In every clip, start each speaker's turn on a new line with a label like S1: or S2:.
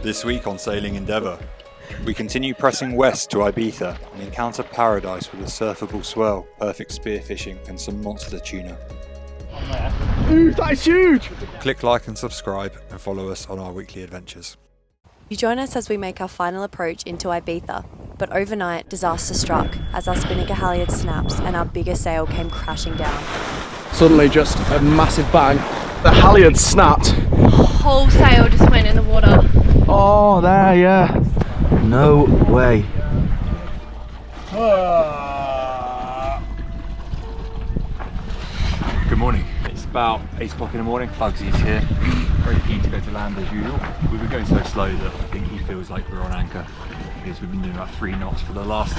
S1: This week on Sailing Endeavour, we continue pressing west to Ibiza and encounter paradise with a surfable swell, perfect spearfishing and some monster tuna.
S2: Ooh, that is huge!
S1: Click like and subscribe and follow us on our weekly adventures.
S3: You join us as we make our final approach into Ibiza, but overnight disaster struck as our spinnaker halyard snaps and our bigger sail came crashing down.
S2: Suddenly just a massive bang. The halyard snapped.
S4: Whole sail just went in the water.
S2: Oh, there, yeah. No way.
S1: Good morning. It's about 8 o'clock in the morning. Bugsy's here, very keen to go to land as usual. We've been going so slow that I think he feels like we're on anchor because we've been doing about 3 knots for the last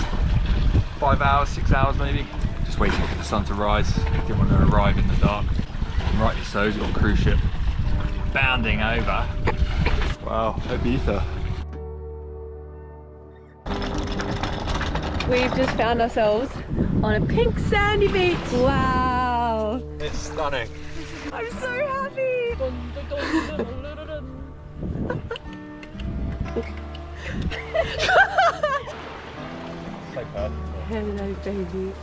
S1: 5 hours, 6 hours maybe. Just waiting for the sun to rise. Didn't want to arrive in the dark. And rightly so, we've got a cruise ship bounding over. Wow, Ibiza.
S4: We've just found ourselves on a pink sandy beach. Wow.
S1: It's stunning.
S4: I'm so happy.
S1: So bad.
S4: Hello, baby.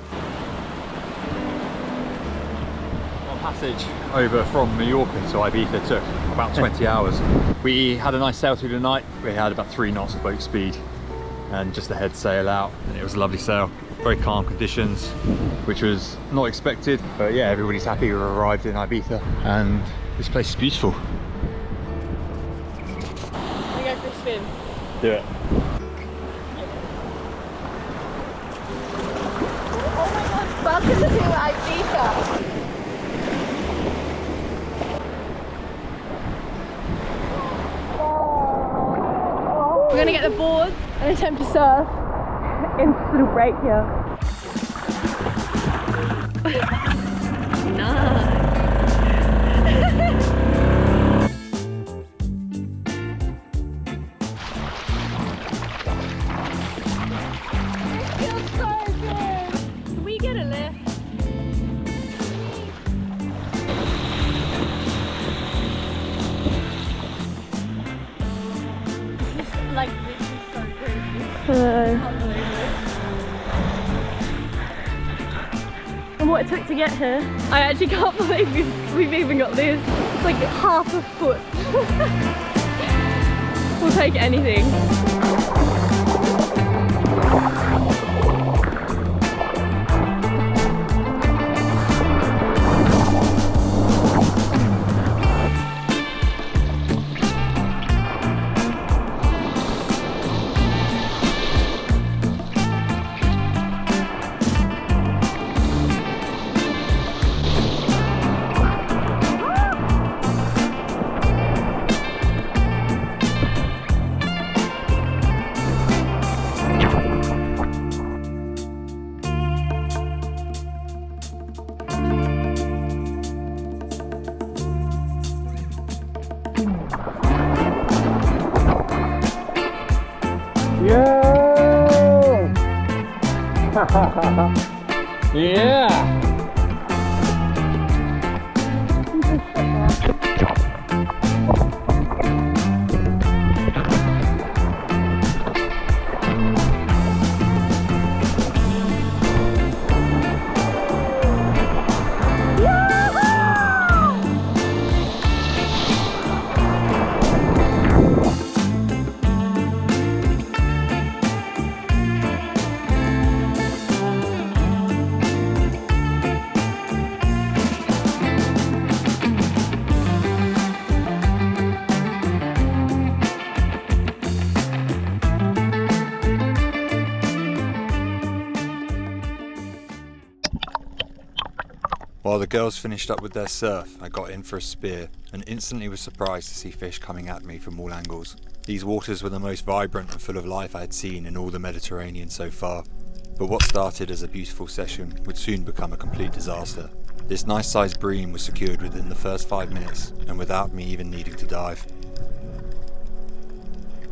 S1: Our passage over from Mallorca to Ibiza took about 20 hours. We had a nice sail through the night. We had about 3 knots of boat speed and just a head sail out, and it was a lovely sail. Very calm conditions, which was not expected, but yeah, everybody's happy. We've arrived in Ibiza and this place is beautiful.
S4: I go for a spin.
S1: Do it.
S4: Oh my god, welcome to Ibiza. We're gonna get the boards and attempt to surf in this little break here. Nice. It feels so good. Can we get a lift? Like, this is so crazy. And what it took to get here, I actually can't believe we've even got this. It's like half a foot. We'll take anything.
S2: Yeah!
S1: While the girls finished up with their surf, I got in for a spear and instantly was surprised to see fish coming at me from all angles. These waters were the most vibrant and full of life I had seen in all the Mediterranean so far. But what started as a beautiful session would soon become a complete disaster. This nice sized bream was secured within the first 5 minutes and without me even needing to dive.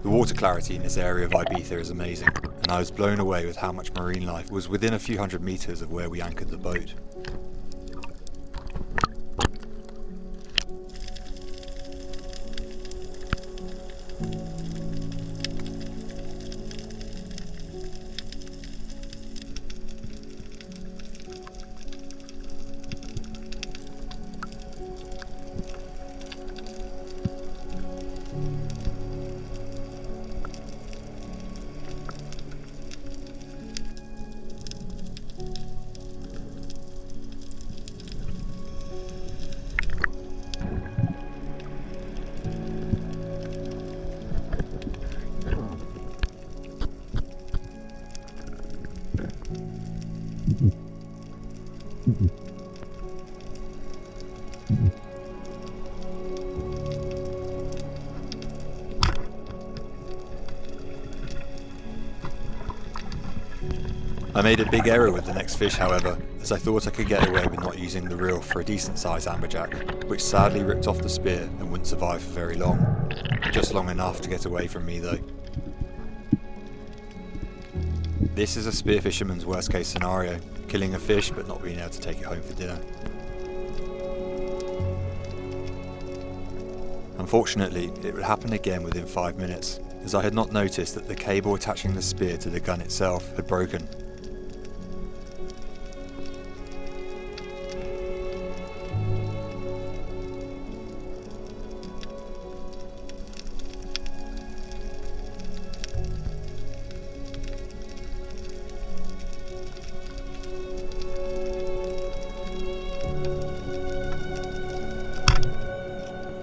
S1: The water clarity in this area of Ibiza is amazing, and I was blown away with how much marine life was within a few hundred meters of where we anchored the boat. I made a big error with the next fish, however, as I thought I could get away with not using the reel for a decent sized amberjack, which sadly ripped off the spear and wouldn't survive for very long. Just long enough to get away from me though. This is a spear fisherman's worst case scenario, killing a fish but not being able to take it home for dinner. Unfortunately, it would happen again within 5 minutes, as I had not noticed that the cable attaching the spear to the gun itself had broken.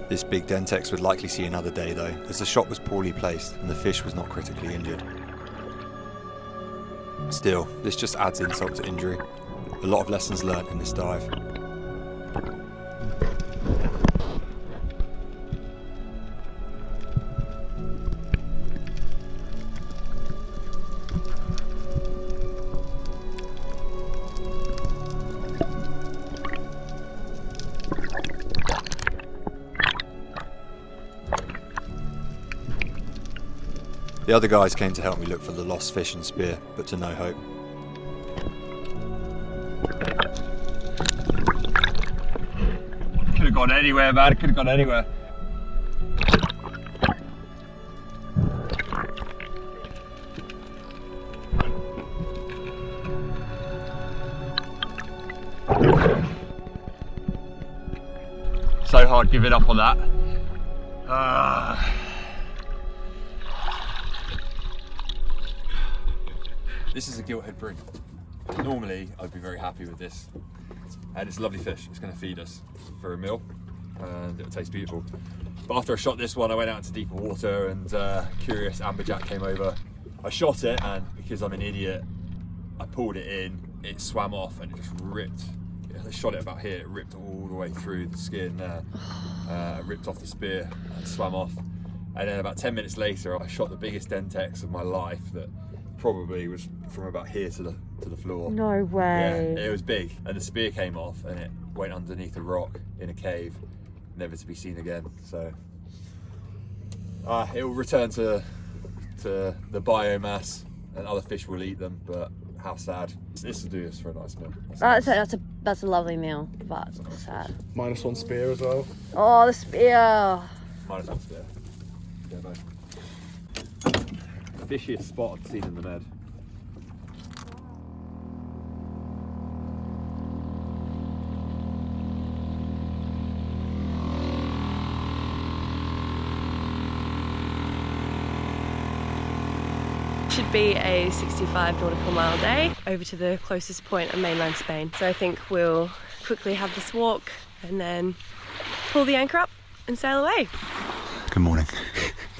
S1: This big Dentex would likely see another day though, as the shot was poorly placed and the fish was not critically injured. Still, this just adds insult to injury. A lot of lessons learnt in this dive. The other guys came to help me look for the lost fish and spear, but to no hope.
S5: Could have gone anywhere, man. Could have gone anywhere. So hard giving up on that.
S1: This is a gilthead brig. Normally, I'd be very happy with this. And it's a lovely fish. It's going to feed us for a meal, and it'll taste beautiful. But after I shot this one, I went out into deeper water, and curious amberjack came over. I shot it, and because I'm an idiot, I pulled it in. It swam off, and it just ripped. I shot it about here. It ripped all the way through the skin there. Ripped off the spear and swam off. And then about 10 minutes later, I shot the biggest Dentex of my life that probably was from about here to the floor.
S4: No way.
S1: Yeah, it was big, and the spear came off and it went underneath a rock in a cave, never to be seen again. So it will return to the biomass and other fish will eat them, but how sad. This will do us for a nice meal.
S4: That's a lovely meal, but sad.
S2: -1 spear as well.
S4: Oh, the spear.
S1: -1 spear. Yeah, mate. Fishiest spot I've seen in the Med.
S4: Should be a 65 nautical mile day over to the closest point of mainland Spain. So I think we'll quickly have this walk and then pull the anchor up and sail away.
S1: Good morning.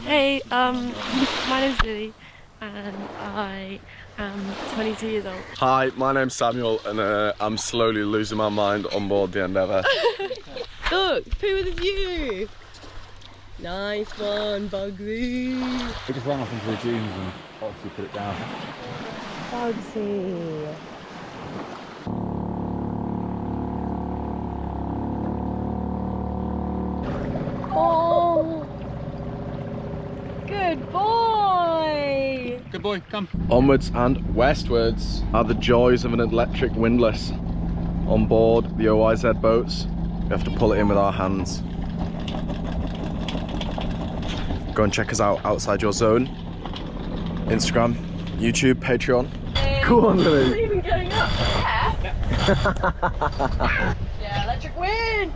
S4: Hey, my name's Lily and I am 22 years old.
S2: Hi, my name's Samuel and I'm slowly losing my mind on board the Endeavour.
S4: Look, poo with a view. Nice one, Bugsy.
S1: We just ran off into the dunes and obviously put it down.
S4: Bugsy. Oh, good boy.
S5: Good boy, come.
S2: Onwards and westwards are the joys of an electric windlass. On board the OIZ boats, we have to pull it in with our hands. Go and check us out outside your zone. Instagram, YouTube, Patreon. Go on, Lily.
S4: Not even going up. Yeah, electric winch.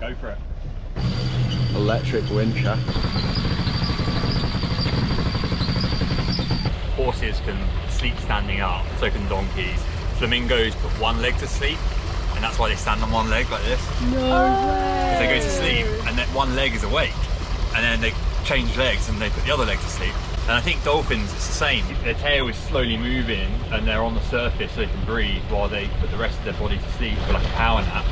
S1: Go for it.
S2: Electric winch, yeah.
S1: Horses can sleep standing up, so can donkeys. Flamingos put one leg to sleep, and that's why they stand on one leg like this.
S4: No way.
S1: Because they go to sleep, and then one leg is awake, and then they change legs and they put the other leg to sleep. And I think dolphins, it's the same. Their tail is slowly moving and they're on the surface so they can breathe while they put the rest of their body to sleep for like a power nap.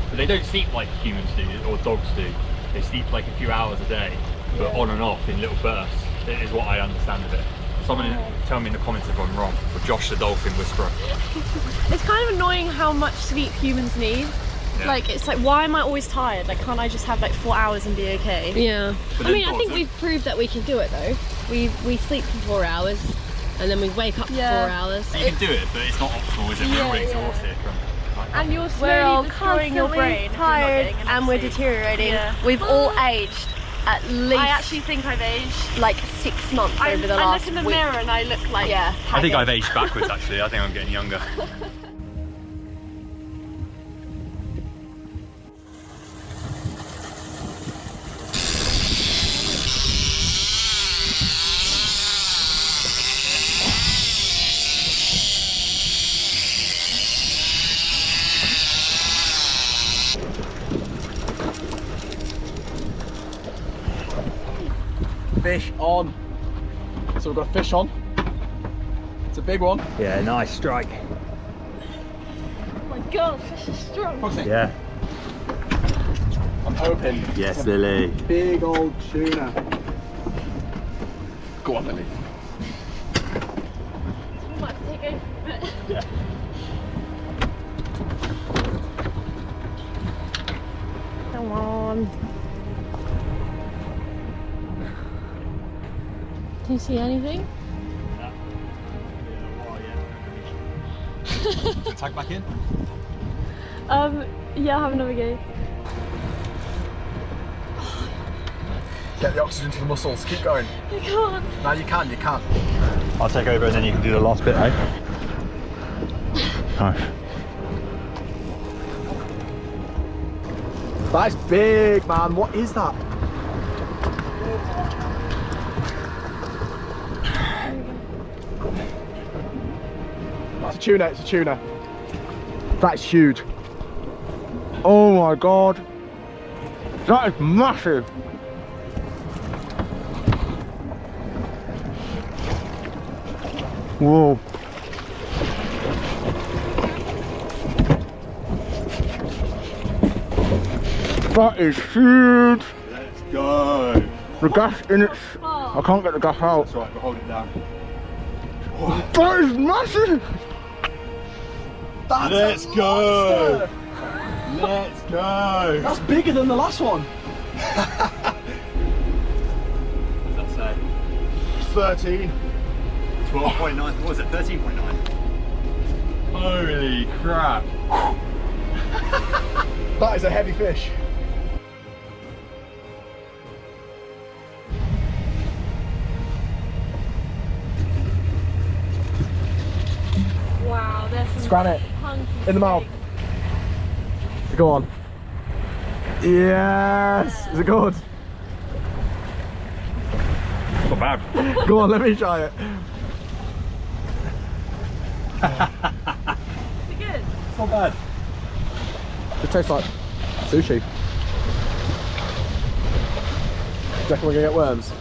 S1: But they don't sleep like humans do or dogs do. They sleep like a few hours a day, but on and off in little bursts. It is what I understand of it. Someone tell me in the comments if I'm wrong. Or Josh the dolphin whisperer.
S4: It's kind of annoying how much sleep humans need.
S1: Yeah.
S4: Like, it's like, why am I always tired? Like, can't I just have like 4 hours and be okay?
S6: Yeah.
S1: But
S6: I mean, I
S1: then
S6: think
S1: dogs-
S6: we've proved that we can do it though. We sleep for 4 hours and then we wake up for 4 hours.
S1: You can do it, but it's not optimal, is it? We're all exhausted from.
S4: And you're
S3: We're
S4: slowly
S3: all
S4: destroying your brain. if you're not
S3: tired
S4: getting enough
S3: and we're
S4: sleep.
S3: deteriorating.
S4: Yeah.
S3: We've all aged at least
S4: I actually think I've aged.
S3: like 6 months over the
S4: I
S3: last
S4: look in the
S3: week.
S4: mirror and I look like
S3: Yeah.
S1: I think I've aged backwards actually. I think I'm getting younger.
S2: Fish on. So we've got a fish on. It's a big one.
S1: Yeah, nice strike.
S4: oh my god, fish is strong.
S1: Yeah.
S2: I'm hoping.
S1: Yes, Lily.
S2: Big old tuna. Go on, Lily.
S4: We might have to take over a bit.
S1: Yeah.
S4: Come on. Do you see anything?
S1: Tag back in.
S4: Yeah, have another go.
S2: Get the oxygen to the muscles. Keep going.
S4: I can't.
S2: Now you can, you can.
S1: I'll take over and then you can do the last bit, eh? Nice.
S2: That's big, man. What is that? It's a tuna, it's a tuna. That's huge. Oh my god. That is massive. Whoa. That is huge.
S1: Let's go.
S2: The gas in it. I can't get the gas out.
S1: That's right, we'll hold it down.
S2: That is massive. That's
S1: Let's
S2: a
S1: go.
S2: monster.
S1: Let's go.
S2: That's bigger than the last one.
S1: What does that say?
S2: 13.
S1: 12.9. What was it? 13.9. Holy crap.
S2: That is a heavy fish.
S4: Wow, there's some
S2: Granite.
S4: hunky
S2: In the mouth.
S4: steak.
S2: Go on. Yes. Is it good?
S1: Not bad.
S2: Go on, let me try it.
S4: Is it good?
S1: It's not bad.
S2: It tastes like sushi. Do you reckon we're gonna get worms?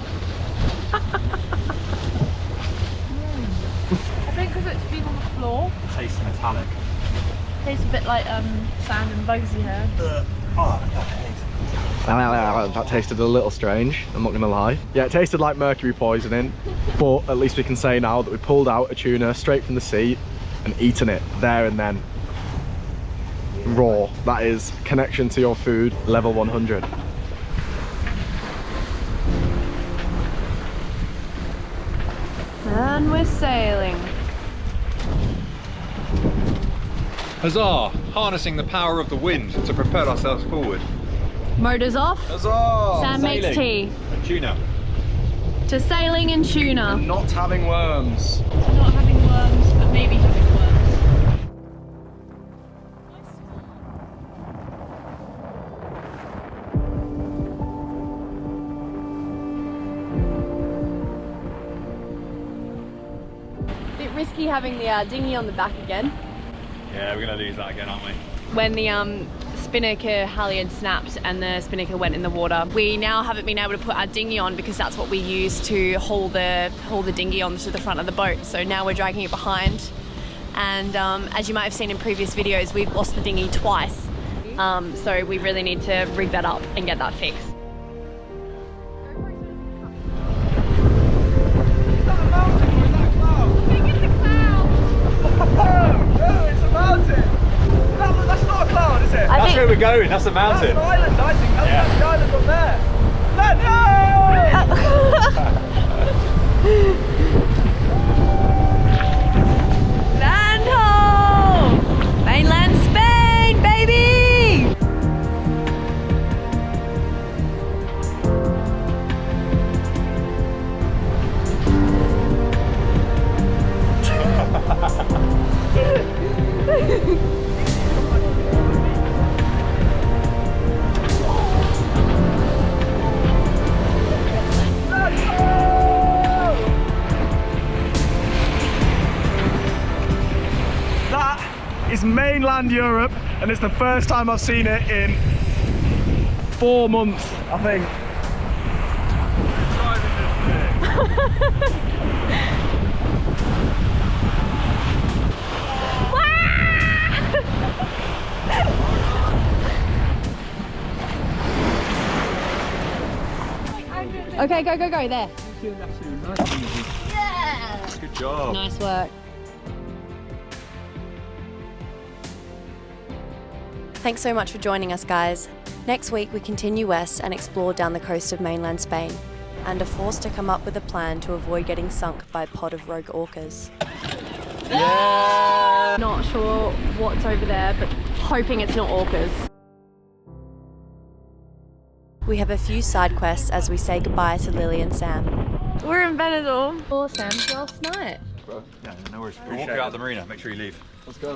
S4: I think because it's been on the floor,
S1: Tastes metallic.
S4: tastes a bit like sand and bugsy hair.
S2: That tasted a little strange, I'm not gonna lie. Yeah, it tasted like mercury poisoning, but at least we can say now that we pulled out a tuna straight from the sea and eaten it there and then. Raw. That is connection to your food, level 100.
S4: And we're sailing.
S1: Huzzah! Harnessing the power of the wind to propel ourselves forward.
S4: Motors off.
S1: Huzzah!
S4: Sam makes tea.
S1: And tuna.
S4: To sailing and tuna.
S2: Not having worms.
S4: To not having worms, but maybe having worms. Bit risky having the dinghy on the back again.
S1: Yeah, we're gonna lose that again, aren't we?
S4: When the spinnaker halyard snapped and the spinnaker went in the water, we now haven't been able to put our dinghy on because that's what we use to haul the dinghy onto the front of the boat. So now we're dragging it behind, and as you might have seen in previous videos, we've lost the dinghy twice. So we really need to rig that up and get that fixed.
S1: going? That's a mountain.
S2: That's an island, I think. That's the island up there.
S4: Land ho! Mainland Spain, baby!
S2: That is mainland Europe, and it's the first time I've seen it in 4 months, I think.
S6: Okay, go, there.
S1: Good job.
S6: Nice work.
S3: Thanks so much for joining us, guys. Next week, we continue west and explore down the coast of mainland Spain, and are forced to come up with a plan to avoid getting sunk by a pod of rogue orcas.
S4: Not sure what's over there, but hoping it's not orcas.
S3: We have a few side quests as we say goodbye to Lily and Sam.
S4: We're in Benidorm.
S6: Or Sam's last night.
S1: Yeah, no worries. Walk out of the marina. Make sure you leave.
S2: Let's go.